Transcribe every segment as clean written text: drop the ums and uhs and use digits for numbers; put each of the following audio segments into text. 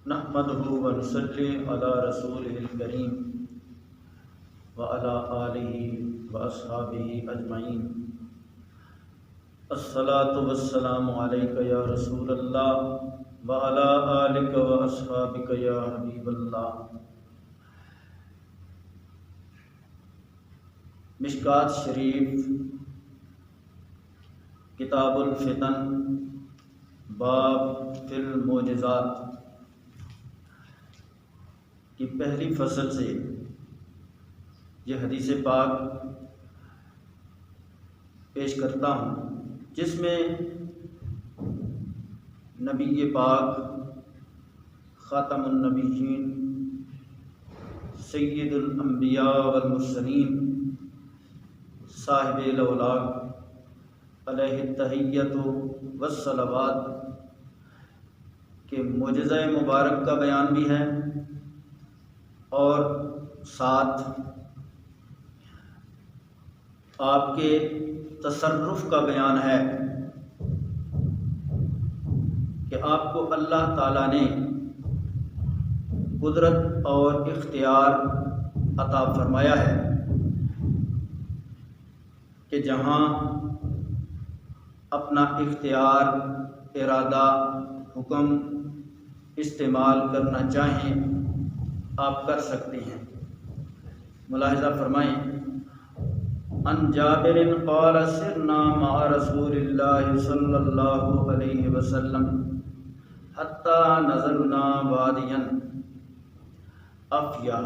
نحمده ونصلي على رسوله الكريم وعلى آله وأصحابه أجمعين. الصلاة والسلام عليك يا رسول الله وعلى آلك وأصحابك يا حبيب الله. مشکوٰۃ شریف کتاب الفتن باب فی المعجزات کی پہلی فصل سے یہ حدیث پاک پیش کرتا ہوں، جس میں نبی پاک خاتم النبیین سید الانبیاء والمرسلین صاحب الاولاق علیہ التحیۃ والصلوات کے معجزہ مبارک کا بیان بھی ہے اور ساتھ آپ کے تصرف کا بیان ہے کہ آپ کو اللہ تعالیٰ نے قدرت اور اختیار عطا فرمایا ہے کہ جہاں اپنا اختیار، ارادہ، حکم استعمال کرنا چاہیں آپ کر سکتے ہیں. ملاحظہ فرمائیں، ان جابر قال سرنا مع رسول اللہ صلی اللہ علیہ وسلم حتی نزلنا وادیا افیہ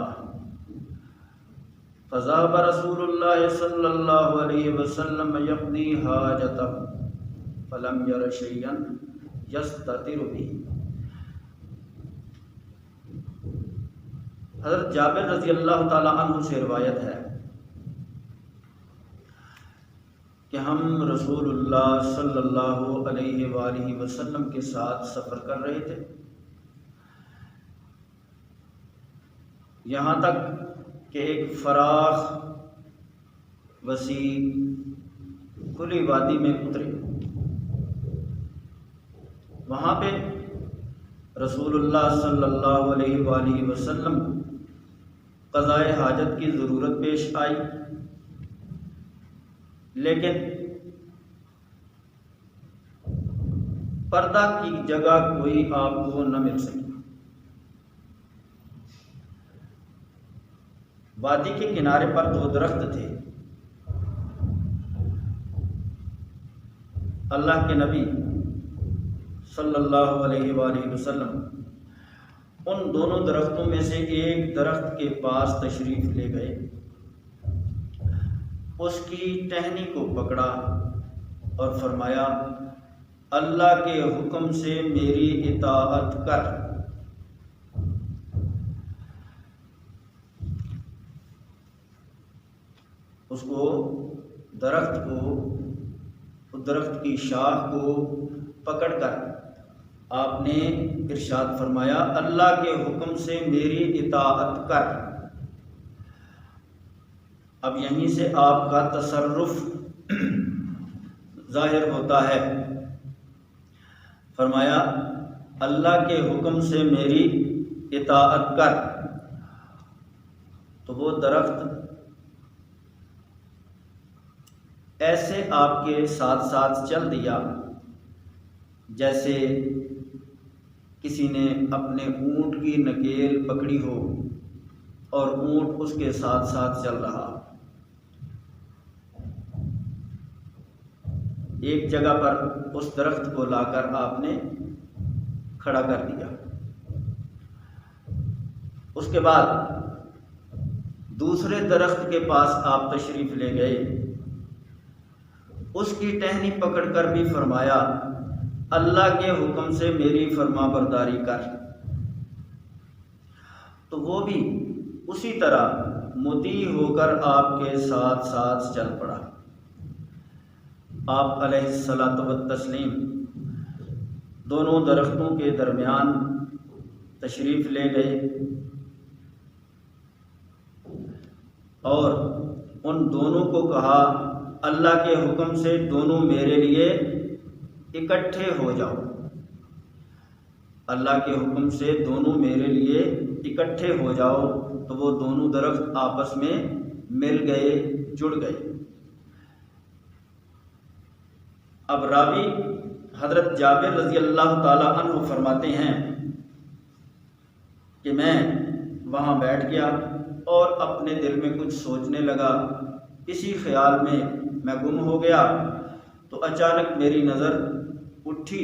فذهب رسول اللہ صلی اللہ علیہ وسلم یقضی حاجتہ فلم یر شیئا یستتر بہ. حضرت جابر رضی اللہ تعالیٰ عنہ سے روایت ہے کہ ہم رسول اللہ صلی اللہ علیہ وآلہ وسلم کے ساتھ سفر کر رہے تھے، یہاں تک کہ ایک فراخ وسیع کھلی وادی میں اترے. وہاں پہ رسول اللہ صلی اللہ علیہ وآلہ وسلم قضائے حاجت کی ضرورت پیش آئی، لیکن پردہ کی جگہ کوئی آپ کو نہ مل سکی. وادی کے کنارے پر 2 درخت تھے. اللہ کے نبی صلی اللہ علیہ وآلہ وسلم ان دونوں درختوں میں سے ایک درخت کے پاس تشریف لے گئے، اس کی ٹہنی کو پکڑا اور فرمایا، اللہ کے حکم سے میری اطاعت کر. اس کو درخت کی شاخ کو پکڑ کر آپ نے ارشاد فرمایا، اللہ کے حکم سے میری اطاعت کر. اب یہیں سے آپ کا تصرف ظاہر ہوتا ہے. فرمایا، اللہ کے حکم سے میری اطاعت کر. تو وہ درخت ایسے آپ کے ساتھ ساتھ چل دیا جیسے کسی نے اپنے اونٹ کی نکیل پکڑی ہو اور اونٹ اس کے ساتھ ساتھ چل رہا. ایک جگہ پر اس درخت کو لا کر آپ نے کھڑا کر دیا. اس کے بعد دوسرے درخت کے پاس آپ تشریف لے گئے، اس کی ٹہنی پکڑ کر بھی فرمایا، اللہ کے حکم سے میری فرما برداری کر. تو وہ بھی اسی طرح مطیع ہو کر آپ کے ساتھ ساتھ چل پڑا. آپ علیہ الصلاۃ والتسلیم دونوں درختوں کے درمیان تشریف لے گئے اور ان دونوں کو کہا، اللہ کے حکم سے دونوں میرے لیے اکٹھے ہو جاؤ. اللہ کے حکم سے دونوں میرے لیے اکٹھے ہو جاؤ، تو وہ دونوں درخت آپس میں مل گئے، جڑ گئے۔ اب راوی حضرت جابر رضی اللہ تعالی عنہ فرماتے ہیں کہ میں وہاں بیٹھ گیا اور اپنے دل میں کچھ سوچنے لگا، اسی خیال میں گم ہو گیا، تو اچانک میری نظر اٹھی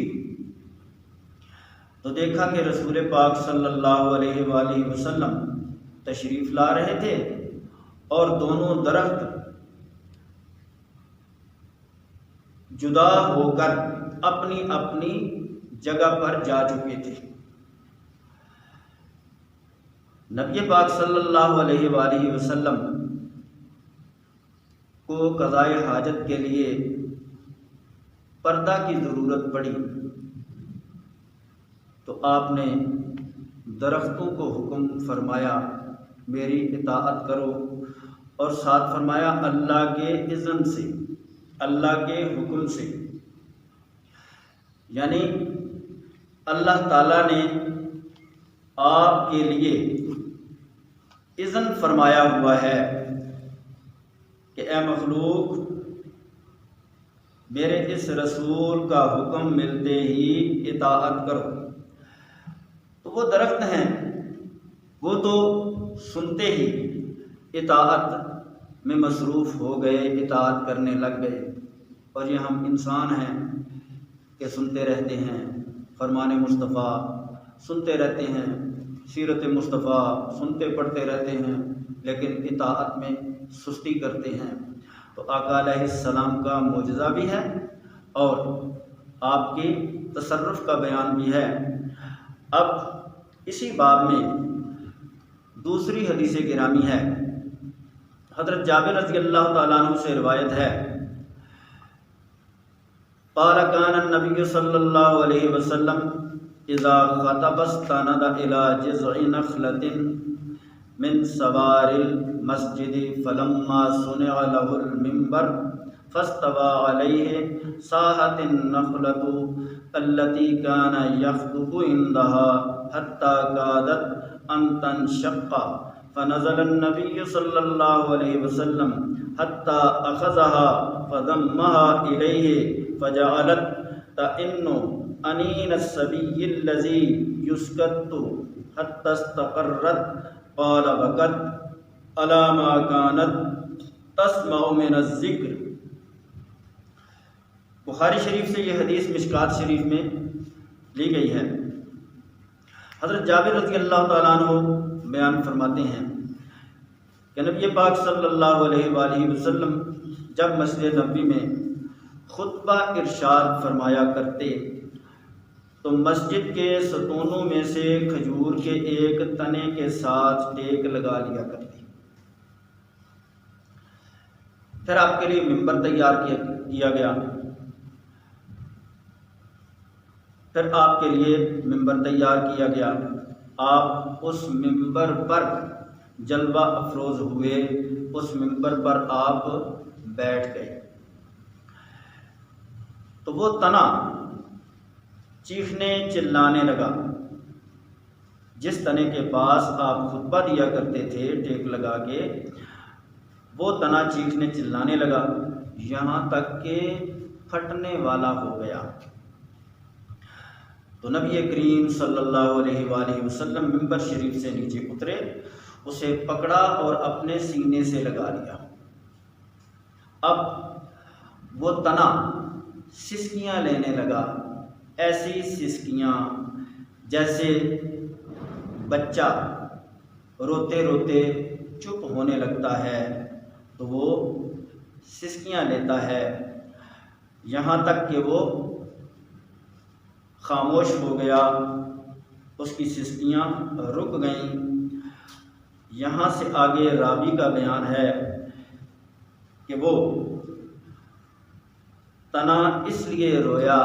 تو دیکھا کہ رسول پاک صلی اللہ علیہ وآلہ وسلم تشریف لا رہے تھے اور دونوں درخت جدا ہو کر اپنی اپنی جگہ پر جا چکے تھے۔ نبی پاک صلی اللہ علیہ وآلہ وسلم کو قضاء حاجت کے لیے پردہ کی ضرورت پڑی، تو آپ نے درختوں کو حکم فرمایا میری اطاعت کرو، اور ساتھ فرمایا اللہ کے اذن سے، اللہ کے حکم سے، یعنی اللہ تعالیٰ نے آپ کے لیے اذن فرمایا ہوا ہے کہ اے مخلوق، میرے اس رسول کا حکم ملتے ہی اطاعت کرو۔ تو وہ درخت ہیں، وہ تو سنتے ہی اطاعت میں مصروف ہو گئے، اطاعت کرنے لگ گئے، اور یہ ہم انسان ہیں کہ سنتے رہتے ہیں فرمان مصطفیٰ، سنتے رہتے ہیں سیرت مصطفیٰ، سنتے پڑھتے رہتے ہیں، لیکن اطاعت میں سستی کرتے ہیں۔ تو آقا علیہ السلام کا معجزہ بھی ہے اور آپ کی تصرف کا بیان بھی ہے۔ اب اسی باب میں دوسری حدیث گرامی ہے، حضرت جابر رضی اللہ تعالیٰ عنہ سے روایت ہے، قال كان النبي صلی اللہ علیہ وسلم اذا خطب استند الى جذع نخلة من سوار المسجد فلما صنع له المنبر فاستوى عليه صاحت النخلة التي كان يخطب عندها حتى كادت أن تنشق، فنزل النبي صلى الله عليه وسلم حتى أخذها فضمها إليه فجعلت تئن أنين الصبي الذي يسكت حتى استقرت، قال بكت على ما كانت تسمع من الذكر۔ بخاری شریف سے یہ حدیث مشکات شریف میں لی گئی ہے۔ حضرت جابر رضی اللہ تعالیٰ عنہ بیان فرماتے ہیں کہ نبی پاک صلی اللہ علیہ وآلہ وسلم جب مسجد نبوی میں خطبہ ارشاد فرمایا کرتے تو مسجد کے ستونوں میں سے کھجور کے ایک تنے کے ساتھ ٹیک لگا لیا کرتے، پھر آپ کے لیے ممبر تیار کیا گیا، پھر آپ کے لیے ممبر تیار کیا گیا، آپ اس ممبر پر جلوہ افروز ہوئے، اس ممبر پر آپ بیٹھ گئے، تو وہ تنا چیخنے چلانے لگا، جس تنے کے پاس آپ خطبہ دیا کرتے تھے ٹیک لگا کے، وہ تنا چیخنے چلانے لگا یہاں تک کہ پھٹنے والا ہو گیا۔ تو نبی کریم صلی اللہ علیہ وآلہ وسلم ممبر شریف سے نیچے اترے، اسے پکڑا اور اپنے سینے سے لگا لیا۔ اب وہ تنا سسکیاں لینے لگا، ایسی سسکیاں جیسے بچہ روتے روتے چپ ہونے لگتا ہے تو وہ سسکیاں لیتا ہے، یہاں تک کہ وہ خاموش ہو گیا، اس کی سسکیاں رک گئیں۔ یہاں سے آگے راوی کا بیان ہے کہ وہ تنا اس لیے رویا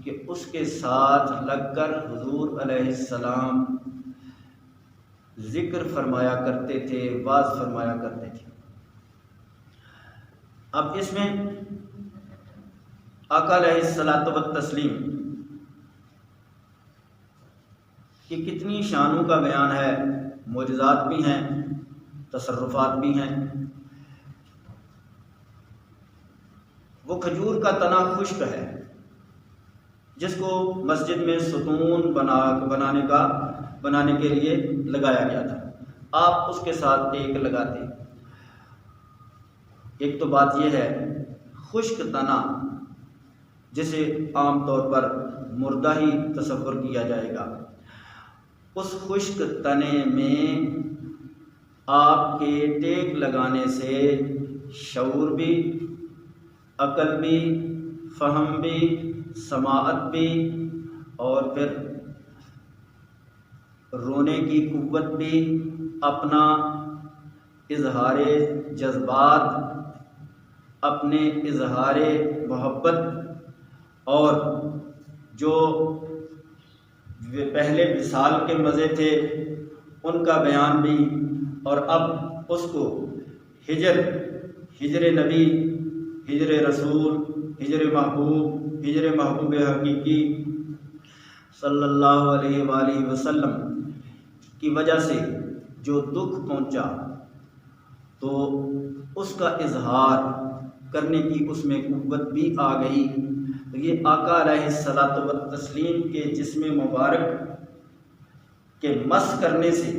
کہ اس کے ساتھ لگ کر حضور علیہ السلام ذکر فرمایا کرتے تھے، واعظ فرمایا کرتے تھے۔ اب اس میں آقا علیہ الصلاۃ والتسلیم کہ کتنی شانوں کا بیان ہے، معجزات بھی ہیں، تصرفات بھی ہیں۔ وہ کھجور کا تنا خشک ہے جس کو مسجد میں ستون بنانے کے لیے لگایا گیا تھا، آپ اس کے ساتھ ایک لگاتے۔ ایک تو بات یہ ہے خشک تنا جسے عام طور پر مردہ ہی تصور کیا جائے گا، اس خشک تنے میں آپ کے ٹیک لگانے سے شعور بھی، عقل بھی، فہم بھی، سماعت بھی، اور پھر رونے کی قوت بھی، اپنا اظہار جذبات، اپنے اظہار محبت، اور جو پہلے وصال کے مزے تھے ان کا بیان بھی، اور اب اس کو ہجر نبی، ہجر رسول، ہجر محبوب حقیقی صلی اللہ علیہ وآلہ وسلم کی وجہ سے جو دکھ پہنچا تو اس کا اظہار کرنے کی اس میں قوت بھی آ گئی۔ تو یہ آقا علیہ الصلاۃ والتسلیم کے جسم مبارک کے مس کرنے سے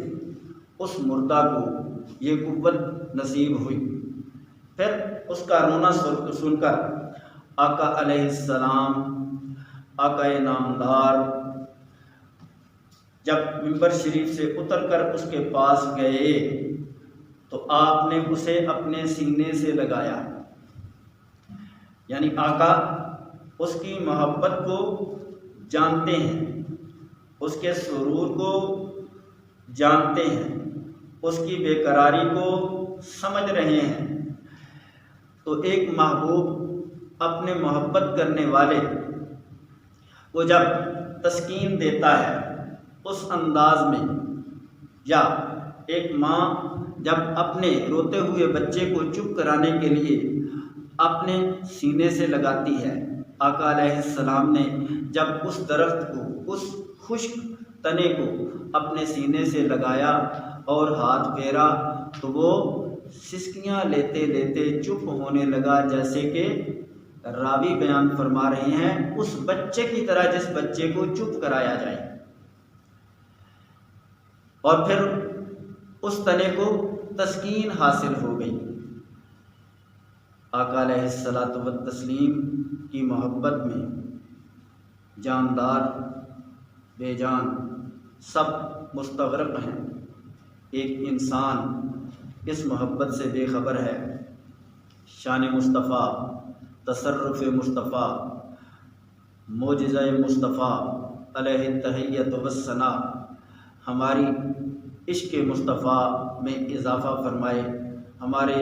اس مردہ کو یہ قوت نصیب ہوئی۔ پھر اس کا رونا سن کر آقا علیہ السلام، آقا نامدار جب منبر شریف سے اتر کر اس کے پاس گئے تو آپ نے اسے اپنے سینے سے لگایا، یعنی آقا اس کی محبت کو جانتے ہیں، اس کے سرور کو جانتے ہیں، اس کی بے قراری کو سمجھ رہے ہیں۔ تو ایک محبوب اپنے محبت کرنے والے کو جب تسکین دیتا ہے اس انداز میں، یا ایک ماں جب اپنے روتے ہوئے بچے کو چپ کرانے کے لیے اپنے سینے سے لگاتی ہے، آقا علیہ السلام نے جب اس درخت کو، اس خشک تنے کو اپنے سینے سے لگایا اور ہاتھ پھیرا تو وہ سسکیاں لیتے لیتے چپ ہونے لگا، جیسے کہ راوی بیان فرما رہے ہیں اس بچے کی طرح جس بچے کو چپ کرایا جائے۔ اور پھر اس تنے کو تسکین حاصل ہو گئی۔ آقا علیہ الصلاۃ والتسلیم کی محبت میں جاندار بے جان سب مستغرق ہیں، ایک انسان اس محبت سے بے خبر ہے۔ شان مصطفیٰ، تصرف مصطفیٰ، معجزہ مصطفیٰ علیہ التحیۃ والثناء ہماری عشق مصطفیٰ میں اضافہ فرمائے، ہمارے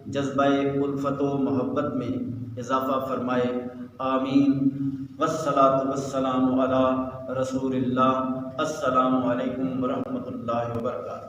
جذبہ الفت و محبت میں اضافہ فرمائے، آمین۔ والصلاۃ والسلام علی رسول اللہ۔ السلام علیکم ورحمۃ اللہ وبرکاتہ۔